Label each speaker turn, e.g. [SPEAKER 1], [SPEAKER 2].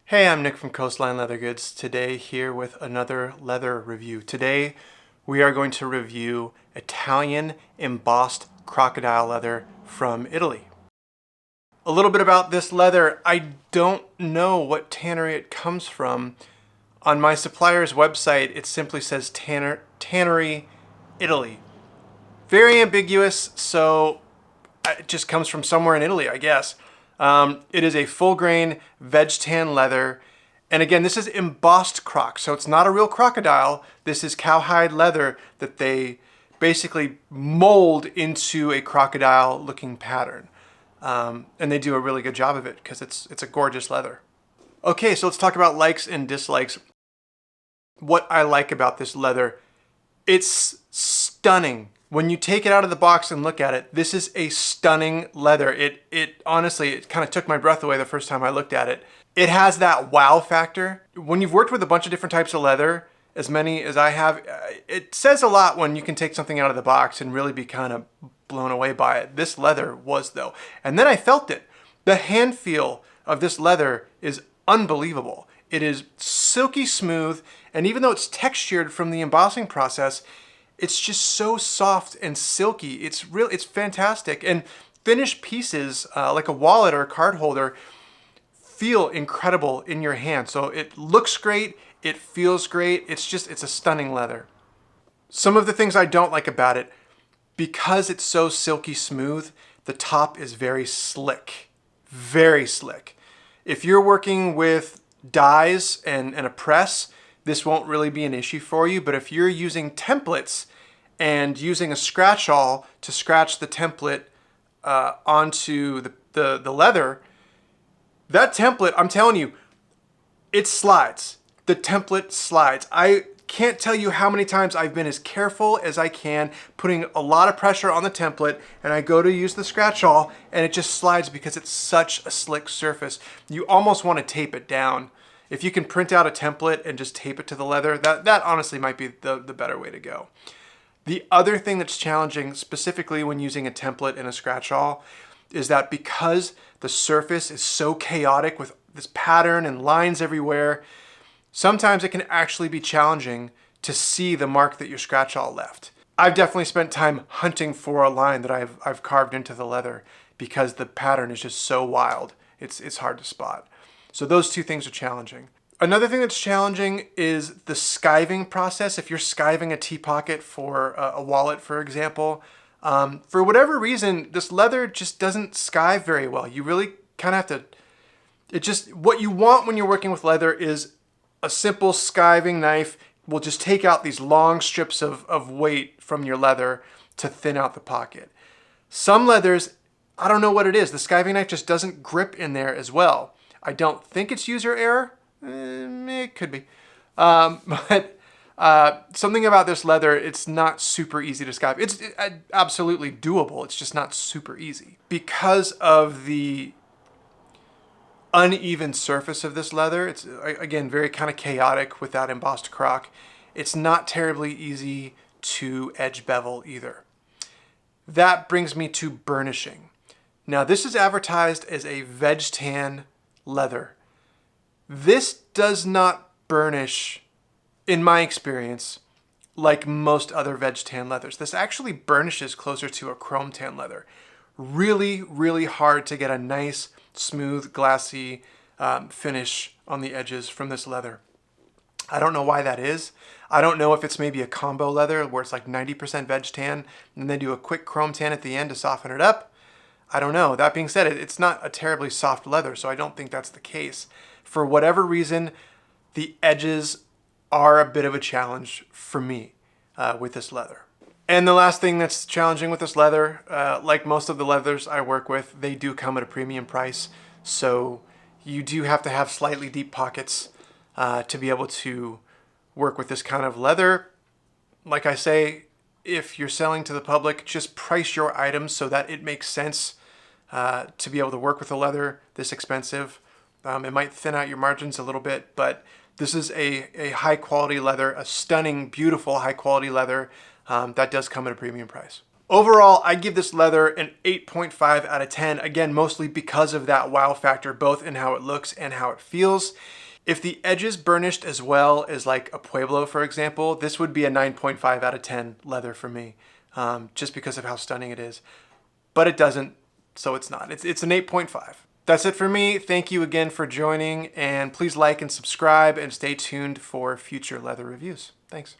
[SPEAKER 1] Hey, I'm Nick from Coastline Leather Goods. Today here with another leather review. Today we are going to review Italian embossed crocodile leather from Italy. A little bit about this leather. I don't know what tannery it comes from. On my supplier's website it simply says Tannery Italy. Very ambiguous, so it just comes from somewhere in Italy, I guess. It is a full grain veg tan leather. And again, this is embossed croc. So it's not a real crocodile. This is cowhide leather that they basically mold into a crocodile looking pattern. And they do a really good job of it because it's a gorgeous leather. Okay, so let's talk about likes and dislikes. What I like about this leather, it's stunning. When you take it out of the box and look at it, this is a stunning leather. It honestly, it kind of took my breath away the first time I looked at it. It has that wow factor. When you've worked with a bunch of different types of leather, as many as I have, it says a lot when you can take something out of the box and really be kind of blown away by it. This leather was though. And then I felt it. The hand feel of this leather is unbelievable. It is silky smooth, and even though it's textured from the embossing process, it's just so soft and silky. It's fantastic. And finished pieces, like a wallet or a card holder, feel incredible in your hand. So it looks great, it feels great. It's a stunning leather. Some of the things I don't like about it, because it's so silky smooth, the top is very slick, very slick. If you're working with dyes and a press, this won't really be an issue for you, but if you're using templates and using a scratch-all to scratch the template onto the leather, that template, I'm telling you, it slides. The template slides. I can't tell you how many times I've been as careful as I can, putting a lot of pressure on the template, and I go to use the scratch-all, and it just slides because it's such a slick surface. You almost want to tape it down. If you can print out a template and just tape it to the leather, that honestly might be the better way to go. The other thing that's challenging, specifically when using a template and a scratch-all, is that because the surface is so chaotic with this pattern and lines everywhere, sometimes it can actually be challenging to see the mark that your scratch-all left. I've definitely spent time hunting for a line that I've carved into the leather because the pattern is just so wild. It's hard to spot. So those two things are challenging. Another thing that's challenging is the skiving process. If you're skiving a T-pocket for a wallet, for example, for whatever reason, this leather just doesn't skive very well. You really kind of have to, what you want when you're working with leather is a simple skiving knife will just take out these long strips of weight from your leather to thin out the pocket. Some leathers, I don't know what it is. The skiving knife just doesn't grip in there as well. I don't think it's user error. It could be. But something about this leather, it's not super easy to skive. It's absolutely doable. It's just not super easy. Because of the uneven surface of this leather, it's, again, very kind of chaotic with that embossed croc. It's not terribly easy to edge bevel either. That brings me to burnishing. Now, this is advertised as a veg tan leather. This does not burnish, in my experience, like most other veg tan leathers. This actually burnishes closer to a chrome tan leather. Really, really hard to get a nice, smooth, glassy finish on the edges from this leather. I don't know why that is. I don't know if it's maybe a combo leather where it's like 90% veg tan and they do a quick chrome tan at the end to soften it up. I don't know. That being said, it's not a terribly soft leather, so I don't think that's the case. For whatever reason, the edges are a bit of a challenge for me with this leather. And the last thing that's challenging with this leather, like most of the leathers I work with, they do come at a premium price. So you do have to have slightly deep pockets to be able to work with this kind of leather. Like I say, if you're selling to the public, just price your items so that it makes sense to be able to work with a leather this expensive. It might thin out your margins a little bit, but this is a high quality leather, a stunning, beautiful high quality leather that does come at a premium price. Overall, I give this leather an 8.5 out of 10. Again, mostly because of that wow factor, both in how it looks and how it feels. If the edges burnished as well as like a Pueblo, for example, this would be a 9.5 out of 10 leather for me, just because of how stunning it is. But it doesn't, so it's not. It's an 8.5. That's it for me. Thank you again for joining, and please like and subscribe and stay tuned for future leather reviews. Thanks.